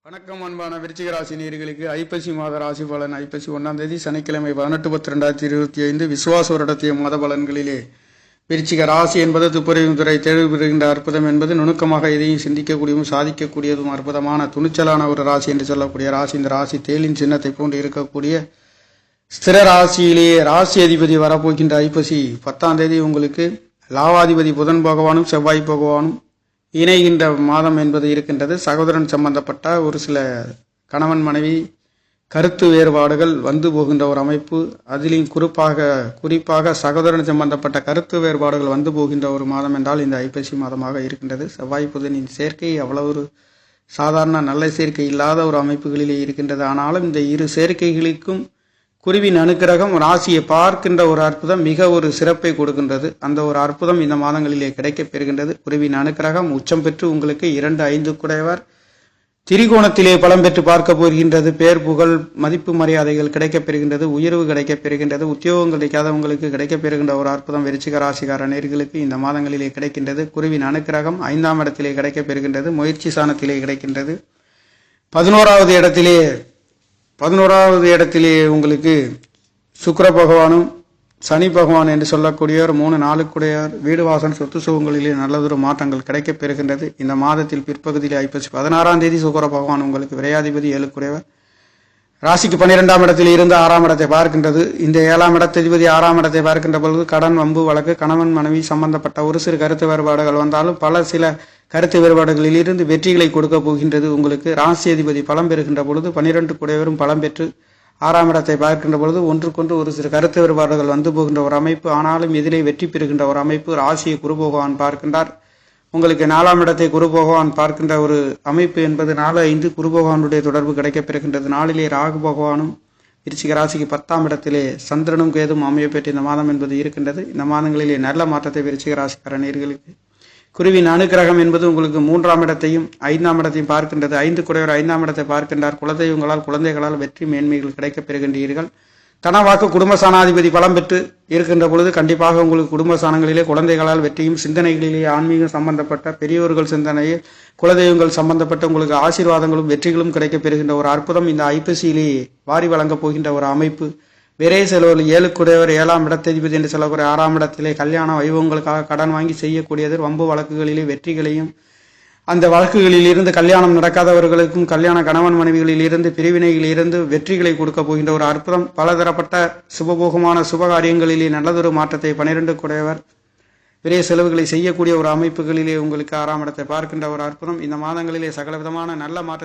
வணக்கம் அன்பான விருச்சிக ராசி நேயர்களுக்கு ஐப்பசி மாத ராசி பலன். ஐப்பசி 1ஆம் தேதி சனிக்கிழமை 18/10/2025 விசுவாச வருடத்திய மாத பலன்களிலே விருச்சிக ராசி என்பது துப்புரையும் துறை தெளிவுபெறுகின்ற அற்புதம் என்பது நுணுக்கமாக எதையும் சிந்திக்கக்கூடியதும் சாதிக்கக்கூடியதும் அற்புதமான துணிச்சலான ஒரு ராசி என்று சொல்லக்கூடிய ராசி. இந்த ராசி தேலின் சின்னத்தை போன்று இருக்கக்கூடிய ஸ்திர ராசியிலேயே ராசி அதிபதி வரப்போகின்ற ஐப்பசி 10ஆம் தேதி உங்களுக்கு லாவாதிபதி புதன் பகவானும் செவ்வாய் பகவானும் இணைகின்ற மாதம் என்பது இருக்கின்றது. சகோதரன் சம்பந்தப்பட்ட ஒரு சில கணவன் மனைவி கருத்து வேறுபாடுகள் வந்து போகின்ற ஒரு அமைப்பு, அதிலும் குறிப்பாக சகோதரன் சம்பந்தப்பட்ட கருத்து வேறுபாடுகள் வந்து போகின்ற ஒரு மாதம் என்றால் இந்த ஐப்பசி மாதமாக இருக்கின்றது. செவ்வாய் புதனின் சேர்க்கை அவ்வளவு ஒரு சாதாரண நல்ல சேர்க்கை இல்லாத ஒரு அமைப்புகளிலே இருக்கின்றது. ஆனாலும் இந்த இரு சேர்க்கைகளுக்கும் குருவின் அனுக்கிரகம் ராசியை பார்க்கின்ற ஒரு அற்புதம் மிக ஒரு சிறப்பை கொடுக்கின்றது. அந்த ஒரு அற்புதம் இந்த மாதங்களிலே கிடைக்கப் பெறுகின்றது. குருவின் அனுக்கிரகம் உச்சம் பெற்று உங்களுக்கு 2-5 குடையவர் திரிகோணத்திலே பலம் பெற்று பார்க்க போகின்றது. பேர் புகழ் மதிப்பு மரியாதைகள் கிடைக்கப் பெறுகின்றது. உயர்வு கிடைக்கப் பெறுகின்றது. உத்தியோகம் கிடைக்காதவங்களுக்கு கிடைக்கப் பெறுகின்ற ஒரு அற்புதம் விருச்சிக ராசிக்கார நேயர்களுக்கு இந்த மாதங்களிலே கிடைக்கின்றது. குருவின் அனுக்கிரகம் 5ஆம் இடத்திலே கிடைக்கப் பெறுகின்றது. முயற்சி சாணத்திலே கிடைக்கின்றது. 11வது இடத்திலே உங்களுக்கு சுக்கிர பகவானும் சனி பகவான் என்று சொல்லக்கூடியவர் 3-4 குடையார் வீடு வாசன் சொத்து சுகங்களிலே நல்லதொரு மாற்றங்கள் கிடைக்கப் பெறுகின்றது. இந்த மாதத்தில் பிற்பகுதியில் ஐப்பசி 16ஆம் தேதி சுக்கிர பகவான் உங்களுக்கு விரையாதிபதி 7 குடையவர் ராசிக்கு 12ஆம் இடத்தில் இருந்து 6ஆம் இடத்தை பார்க்கின்றது. இந்த 7ஆம் இடத்ததிபதி 6ஆம் இடத்தை பார்க்கின்ற பொழுது கடன் வம்பு வழக்கு கணவன் மனைவி சம்பந்தப்பட்ட ஒரு சிறு கருத்து வேறுபாடுகள் வந்தாலும் சில கருத்து வேறுபாடுகளில் இருந்து வெற்றிகளை கொடுக்க போகின்றது. உங்களுக்கு ராசி அதிபதி பலம் பெறுகின்ற பொழுது 12 குடையவரும் பலம் பெற்று 6ஆம் இடத்தை பார்க்கின்ற பொழுது ஒன்றுக்கொன்று ஒரு சிறு கருத்து வேறுபாடுகள் வந்து போகின்ற ஒரு அமைப்பு, ஆனாலும் எதிரே வெற்றி பெறுகின்ற ஒரு அமைப்பு. ராசியை குரு பகவான் பார்க்கின்றார். உங்களுக்கு 4ஆம் இடத்தை குரு பகவான் பார்க்கின்ற ஒரு அமைப்பு என்பது 4-5 குரு பகவானுடைய தொடர்பு கிடைக்கப் பெறுகின்றது. நாளிலே ராகு பகவானும் விருச்சிக ராசிக்கு 10ஆம் இடத்திலே சந்திரனும் கேதும் அமையப்பெற்ற இந்த மாதம் என்பது இருக்கின்றது. இந்த மாதங்களிலே நல்ல மாற்றத்தை விருச்சிக ராசிக்கார நேயர்களுக்கு குருவின் அனுக்கிரகம் என்பது உங்களுக்கு 3ஆம் இடத்தையும் 5ஆம் இடத்தையும் பார்க்கின்றது. 5 குடையவர் 5ஆம் இடத்தை பார்க்கின்றார். குழந்தைகளால் வெற்றி மேன்மைகள் கிடைக்கப் பெறுகின்றீர்கள். தனவாக்கு குடும்ப சாணாதிபதி பலம் பெற்று இருக்கின்ற பொழுது கண்டிப்பாக உங்களுக்கு குடும்ப சாணங்களிலே குழந்தைகளால் வெற்றியும், சிந்தனைகளிலே ஆன்மீகம் சம்பந்தப்பட்ட பெரியோர்கள் சிந்தனையில் குலதெய்வங்கள் சம்பந்தப்பட்ட உங்களுக்கு ஆசீர்வாதங்களும் வெற்றிகளும் கிடைக்கப் பெறுகின்ற ஒரு அற்புதம் இந்த ஐப்பசியிலேயே வாரி வழங்கப் போகின்ற ஒரு அமைப்பு. விரை செலவில் 7 குடையவர் 7ஆம் இடத்ததிபதி என்று சொல்லக்கூடிய 6ஆம் இடத்திலே கல்யாண வைபவங்களுக்காக கடன் வாங்கி செய்யக்கூடியது வம்பு வழக்குகளிலே வெற்றிகளையும், அந்த வழக்குகளில் இருந்து கல்யாணம் நடக்காதவர்களுக்கும் கல்யாண கணவன் மனைவிகளில் இருந்து பிரிவினைகளில் இருந்து வெற்றிகளை கொடுக்க போகின்ற ஒரு அற்புதம். பலதரப்பட்ட சுபபோகமான சுபகாரியங்களிலே நல்லதொரு மாற்றத்தை 12 குடையவர் விரை செலவுகளை செய்யக்கூடிய ஒரு அமைப்புகளிலே உங்களுக்கு 6ஆம் இடத்தை பார்க்கின்ற ஒரு அற்புதம் இந்த மாதங்களிலே சகலவிதமான நல்ல மாற்றத்தை